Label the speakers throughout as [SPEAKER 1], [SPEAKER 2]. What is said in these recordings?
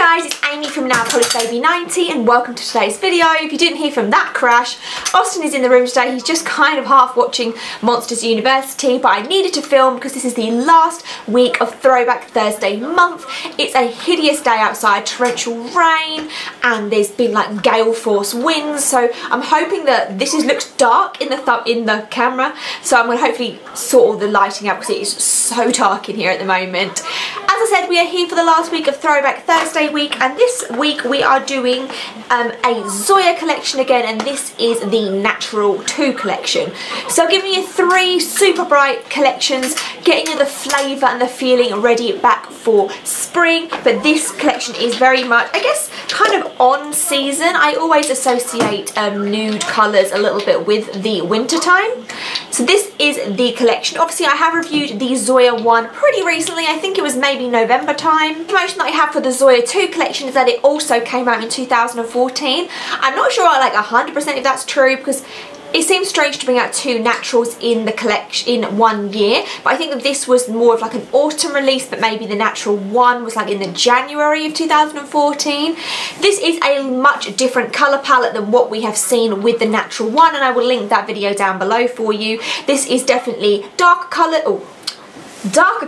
[SPEAKER 1] Hi guys, it's Amy from Naturel and welcome to today's video. If you didn't hear from that crash, Austin is in the room today. He's just kind of half watching Monsters University, but I needed to film because this is the last week of Throwback Thursday month. It's a hideous day outside, torrential rain, and there's been like gale force winds, so I'm hoping that this looks dark in the camera, so I'm going to hopefully sort all the lighting out because it is so dark in here at the moment. As I said, we are here for the last week of Throwback Thursday week, and this week we are doing a Zoya collection again, and this is the Naturel 2 collection. So giving you 3 super bright collections, getting you the flavour and the feeling ready back for spring, but this collection is very much, I guess, kind of on season. I always associate nude colours a little bit with the winter time. So this is the collection. Obviously I have reviewed the Zoya one pretty recently. I think it was maybe November time. The information that I have for the Zoya 2 collection is that it also came out in 2014. I'm not sure like 100% if that's true because it seems strange to bring out 2 naturals in the collection in 1 year, but I think that this was more of like an autumn release, but maybe the Naturel 1 was like in the January of 2014. This is a much different colour palette than what we have seen with the Naturel 1, and I will link that video down below for you. This is definitely darker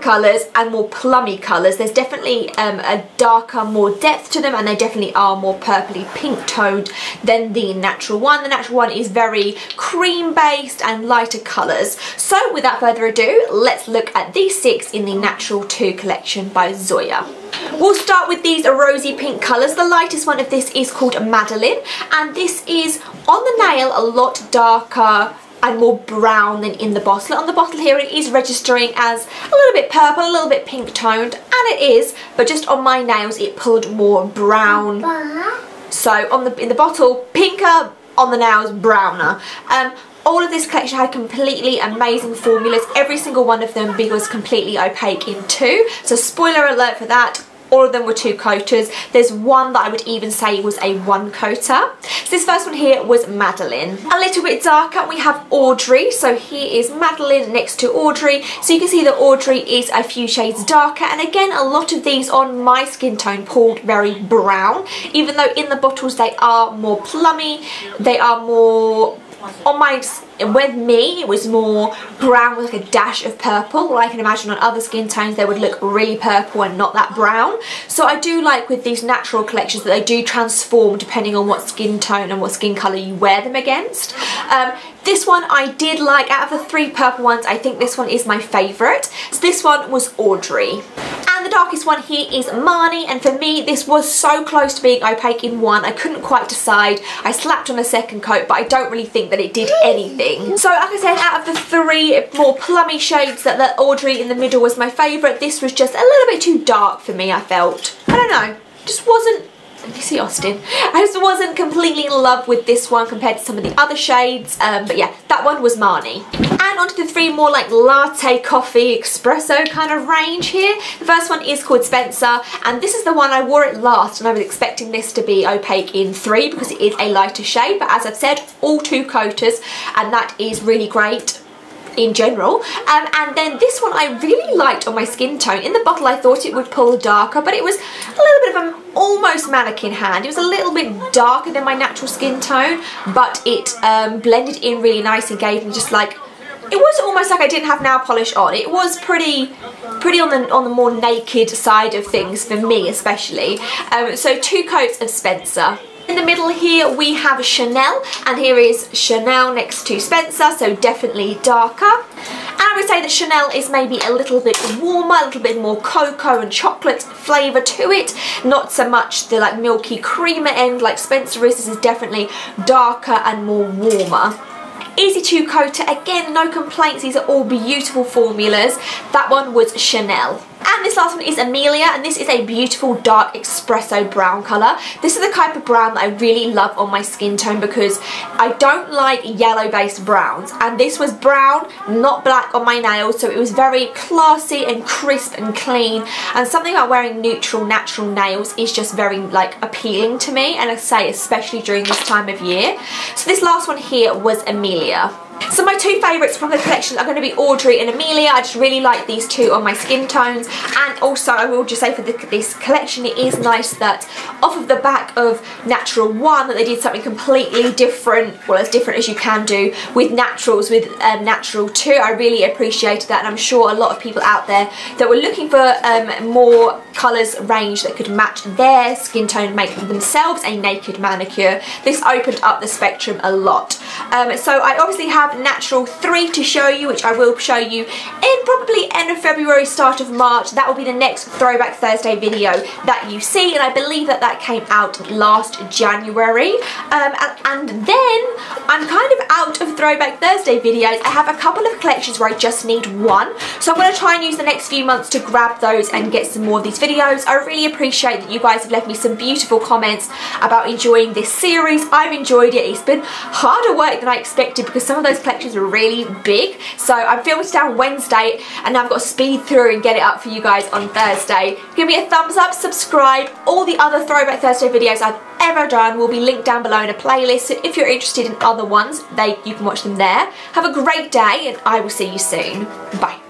[SPEAKER 1] colours and more plummy colours. There's definitely a darker, more depth to them, and they definitely are more purpley pink toned than the Naturel 1. The Naturel 1 is very cream based and lighter colours. So without further ado, let's look at these 6 in the Naturel 2 collection by Zoya. We'll start with these rosy pink colours. The lightest one of this is called Madeline, and this is on the nail a lot darker and more brown than in the bottle. On the bottle here it is registering as a little bit purple, a little bit pink toned, and it is, but just on my nails it pulled more brown. So in the bottle, pinker, on the nails, browner. All of this collection had completely amazing formulas. Every single one of them was completely opaque in 2. So spoiler alert for that. All of them were 2 coaters. There's one that I would even say was a 1 coater. So this first one here was Madeline. A little bit darker, we have Audrey. So here is Madeline next to Audrey. So you can see that Audrey is a few shades darker, and again a lot of these on my skin tone pulled very brown, even though in the bottles they are more plummy, they are more on my, with me it was more brown with like a dash of purple. Well, I can imagine on other skin tones they would look really purple and not that brown. So I do like with these Naturel collections that they do transform depending on what skin tone and what skin colour you wear them against. This one I did like. Out of the 3 purple ones, I think this one is my favourite. So this one was Audrey. And the darkest one here is Marnie, and for me this was so close to being opaque in 1, I couldn't quite decide. I slapped on a second coat, but I don't really think that it did anything. So like I said, out of the 3 more plummy shades, that Audrey in the middle was my favourite. This was just a little bit too dark for me, I felt. I don't know, just wasn't, you see Austin, I just wasn't completely in love with this one compared to some of the other shades, but yeah, that one was Marnie. And onto the 3 more like latte, coffee, espresso kind of range here. The first one is called Spencer, and this is the one I wore it last, and I was expecting this to be opaque in 3 because it is a lighter shade, but as I've said, all 2 coaters, and that is really great in general. And then this one I really liked on my skin tone. In the bottle I thought it would pull darker, but it was a little bit of an almost mannequin hand. It was a little bit darker than my natural skin tone, but it blended in really nice and gave me just like, it was almost like I didn't have nail polish on. It was pretty on the more naked side of things for me especially. So 2 coats of Spencer. In the middle here we have Chanelle, and here is Chanelle next to Spencer, so definitely darker. And I would say that Chanelle is maybe a little bit warmer, a little bit more cocoa and chocolate flavour to it, not so much the like milky creamer end like Spencer is. This is definitely darker and more warmer. Easy 2 coater, again no complaints, these are all beautiful formulas. That one was Chanelle. And this last one is Emilia, and this is a beautiful dark espresso brown colour. This is the type of brown that I really love on my skin tone because I don't like yellow based browns, and this was brown, not black on my nails, so it was very classy and crisp and clean, and something about wearing neutral natural nails is just very like appealing to me, and I say especially during this time of year. So this last one here was Emilia. So my two favourites from the collection are going to be Audrey and Emilia. I just really like these two on my skin tones, and also I will just say for this collection it is nice that off of the back of Naturel 1 that they did something completely different, well as different as you can do with Naturals with Naturel 2. I really appreciated that, and I'm sure a lot of people out there that were looking for more colours range that could match their skin tone, make themselves a naked manicure. This opened up the spectrum a lot. So I obviously have Naturel 3 to show you, which I will show you in probably end of February, start of March. That will be the next Throwback Thursday video that you see, and I believe that that came out last January. And then I'm kind of out of Throwback Thursday videos. I have a couple of collections where I just need one, so I'm going to try and use the next few months to grab those and get some more of these videos. I really appreciate that you guys have left me some beautiful comments about enjoying this series. I've enjoyed it. It's been harder work than I expected because some of those collections are really big. So I filmed it on Wednesday and now I've got to speed through and get it up for you guys on Thursday. Give me a thumbs up, subscribe. All the other Throwback Thursday videos I've ever done will be linked down below in a playlist, so if you're interested in other ones, you can watch them there. Have a great day and I will see you soon. Bye.